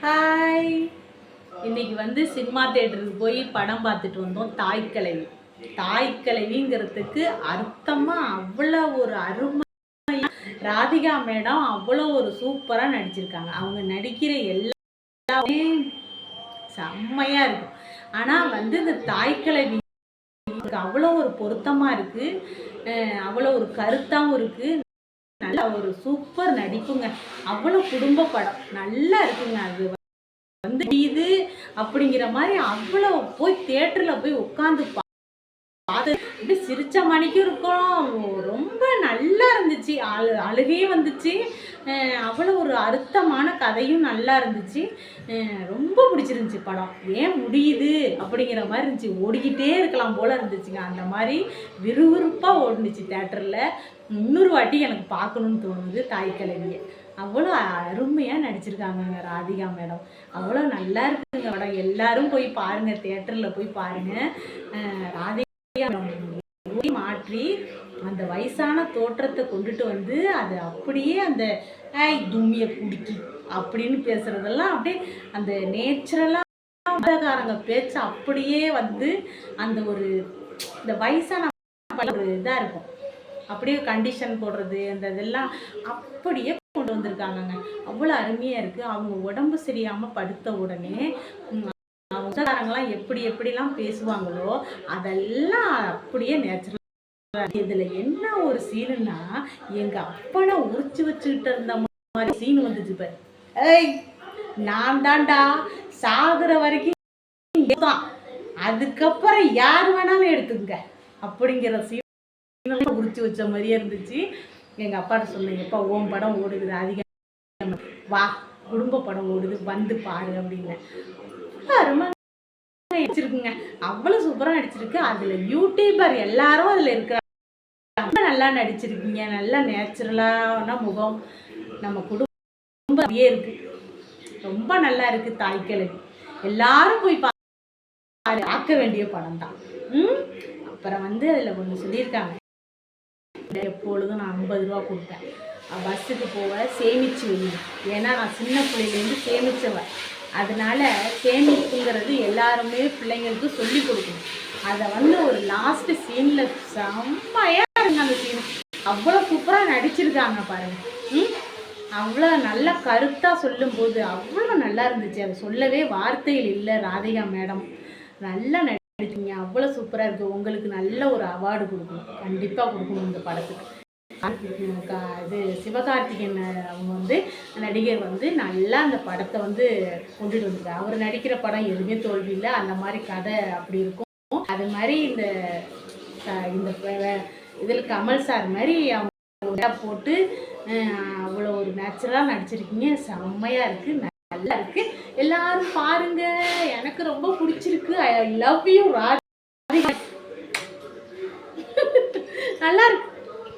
Hi. இன்னைக்கு வந்து cinema தேட்டருக்கு போய் படம் பார்த்துட்டு வந்தோம். தாய்க்கிழவி. தாய்க்கிழவிங்கிறதுக்கு அர்த்தமாக அவ்வளோ ஒரு அருமை. ராதிகா மேடம் அவ்வளோ ஒரு சூப்பராக நடிச்சிருக்காங்க. அவங்க நடிக்கிற எல்லாமே செம்மையாக இருக்கும். ஆனால் வந்து இந்த தாய்க்கிழவி அவ்வளோ ஒரு பொருத்தமாக இருக்குது, அவ்வளோ ஒரு கருத்தாகவும் இருக்குது. நல்ல ஒரு சூப்பர் நடிப்புங்க. அவ்வளோ குடும்ப படம் நல்லா இருக்குங்க. அது வந்து இது அப்படிங்கிற மாதிரி அவ்வளோ போய் தியேட்டரில் போய் உட்காந்து பார்த்து இப்படி சிரிச்ச மணிக்கும் இருக்கும். ரொம்ப நல்லா இருந்துச்சு. அழுகையும் வந்துச்சு. அவ்வளோ ஒரு அர்த்தமான கதையும் நல்லா இருந்துச்சு. ரொம்ப பிடிச்சிருந்துச்சி படம். ஏன் முடியுது அப்படிங்கிற மாதிரி இருந்துச்சு. ஓடிக்கிட்டே இருக்கலாம் போல் இருந்துச்சுங்க. அந்த மாதிரி விறுவிறுப்பாக ஓடுனுச்சு தேட்டரில். இன்னொரு வாட்டி எனக்கு பார்க்கணுன்னு தோணுது தாய்க்கிழவியை. அவ்வளோ அருமையாக நடிச்சிருக்காங்க ராதிகா மேடம். அவ்வளோ நல்லா இருக்குங்க படம். எல்லாரும் போய் பாருங்கள், தேட்டரில் போய் பாருங்கள். ராதிகா மாற்றி அந்த வயசான தோற்றத்தை கொண்டுட்டு வந்து அது அப்படியே அந்த தும்மிய குடிக்கி அப்படின்னு பேசுறதெல்லாம் அப்படியே அந்த நேச்சுரலாக பேச்ச அப்படியே வந்து அந்த ஒரு இந்த வயசான ஒரு இதாக இருக்கும். அப்படியே கண்டிஷன் போடுறது அந்த இதெல்லாம் அப்படியே கொண்டு வந்திருக்காங்கங்க. அவ்வளோ அருமையாக இருக்குது. அவங்க உடம்பு சரியாமல் படுத்த உடனே சொந்தக்காரங்களாம் எப்படிலாம் பேசுவாங்களோ அதெல்லாம் அப்படியே நேச்சுரல். இதில் என்ன ஒரு சீனுன்னா, எங்கள் அப்பனை உரிச்சு வச்சுக்கிட்டு இருந்த மாதிரி சீன் வந்துச்சு பாரு. ஏய் நான் தாண்டா சாகுற வரைக்கும் தான், அதுக்கப்புறம் யார் வேணாலும் எடுத்துங்க அப்படிங்கிற சீன் உரிச்சு வச்ச மாதிரியே இருந்துச்சு. எங்கள் அப்பாட்ட சொன்னேன், எப்பா ஓம் படம் ஓடுது அதிகம், வா குடும்ப படம் ஓடுது வந்து பாரு அப்படின்னு. அருமை நடிச்சிருக்குங்க. அவ்வளோ சூப்பராக நடிச்சிருக்கு. அதில் யூடியூபர் எல்லாரும் அதில் இருக்கிறாங்க. ரொம்ப நல்லா நடிச்சிருக்கீங்க. நல்லா நேச்சுரலான முகம், நம்ம குடும்பம் இருக்கு. ரொம்ப நல்லா இருக்கு தாய்க்கிழவி. எல்லாரும் போய் பார்க்க வேண்டிய படம் தான். அப்புறம் வந்து அதில் ஒன்று சொல்லியிருக்காங்க, எப்பொழுதும் நான் 50 ரூபா கொடுப்பேன், பஸ்ஸுக்கு போக சேமிச்சு வைங்க. ஏன்னா நான் சின்ன பிள்ளையிலேருந்து சேமிச்சவன். அதனால சேமிப்புங்கிறது எல்லாருமே பிள்ளைங்களுக்கு சொல்லி கொடுக்கணும். அதை வந்து ஒரு லாஸ்ட் சீனில் செம்மையாக இருங்க. அந்த சீன் அவ்வளோ சூப்பராக நடிச்சிருக்காங்க பாருங்க. அவ்வளோ நல்ல கருத்தாக சொல்லும்போது அவ்வளோ நல்லா இருந்துச்சு. அதை சொல்லவே வார்த்தைகள் இல்லை. ராதிகா மேடம் நல்லா நடிச்சிங்க. அவ்வளோ சூப்பராக இருக்குது. உங்களுக்கு நல்ல ஒரு அவார்டு கொடுக்கணும், கண்டிப்பாக கொடுக்கணும் இந்த படத்துக்கு. இது சிவகார்த்திகேயன் அவங்க வந்து நடிகர் வந்து நல்லா அந்த படத்தை வந்து கொண்டுட்டு வந்துருக்காரு. அவர் நடிக்கிற படம் எதுவுமே தோல்வி இல்லை. அந்த மாதிரி கதை அப்படி இருக்கும். அது மாதிரி இந்த இதில் கமல் சார் மாதிரி அவங்க போட்டு அவ்வளோ ஒரு நேச்சுரலாக நடிச்சிருக்கீங்க. செம்மையாக இருக்குது, நல்லா இருக்குது. எல்லாரும் பாருங்க. எனக்கு ரொம்ப பிடிச்சிருக்கு. I love you Radhika. நல்லா இருக்கு.